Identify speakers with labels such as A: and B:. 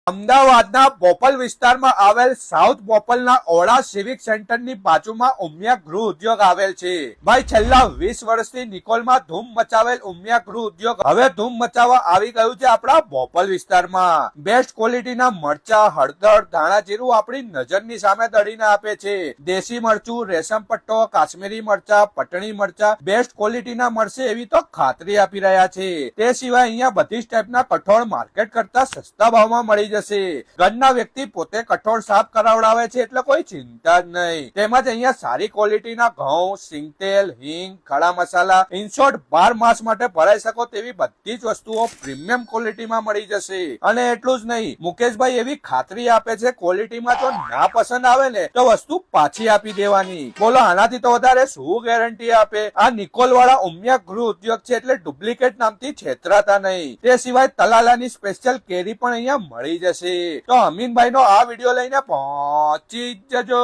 A: અમદાવાદના બોપલ વિસ્તારમાં આવેલ સાઉથ બોપલના ઓળા સિવિક સેન્ટરની બાજુમાં ઉમિયા ગૃહ ઉદ્યોગ આવેલ છે। ભાઈ છેલ્લા 20 વર્ષથી નિકોલમાં ધૂમ મચાવેલ ઉમિયા ગૃહ ઉદ્યોગ હવે ધૂમ મચાવવા આવી ગયું છે આપણા બોપલ વિસ્તારમાં। બેસ્ટ ક્વોલિટીના મરચા, હળદર, ધાણા જીરું આપણી નજરની સામે દળીને આપે છે। દેશી મરચું, રેશમ પટ્ટો, કાશ્મીરી મરચા, પટણી મરચા બેસ્ટ ક્વોલિટીના મળશે એવી તો ખાતરી આપી રહ્યા છે। તે સિવાય અહીંયા બધી જ ટાઈપના કઠોળ માર્કેટ કરતા સસ્તા ભાવમાં મળી ઘરના વ્યક્તિ પોતે કઠોળ સાફ કરાવડાવે છે એટલે કોઈ ચિંતા જ નહીં। તેમજ અહીંયા સારી ક્વોલિટીના ઘઉં, સિંગતેલ, હિંગ, ખડા મસાલા, ઇન શોર્ટ 12 માસ માટે ભરાઈ શકો તેવી બધી જ વસ્તુઓ પ્રીમિયમ ક્વોલિટીમાં મળી જશે। અને એટલું જ નહીં, મુકેશભાઈ એવી ખાતરી આપે છે ક્વોલિટીમાં જો ના પસંદ આવે ને તો વસ્તુ પાછી આપી દેવાની। બોલો આનાથી તો વધારે શું ગેરંટી આપે? આ નિકોલ વાળા ઉમિયા ગૃહ ઉદ્યોગ છે એટલે ડુપ્લિકેટ નામથી છેતરાતા નહીં। તે સિવાય તલાલાની સ્પેશિયલ કેરી પણ અહીંયા મળી જશે। તો અમીનભાઈ નો આ વિડીયો લઈને પહોંચી જજો।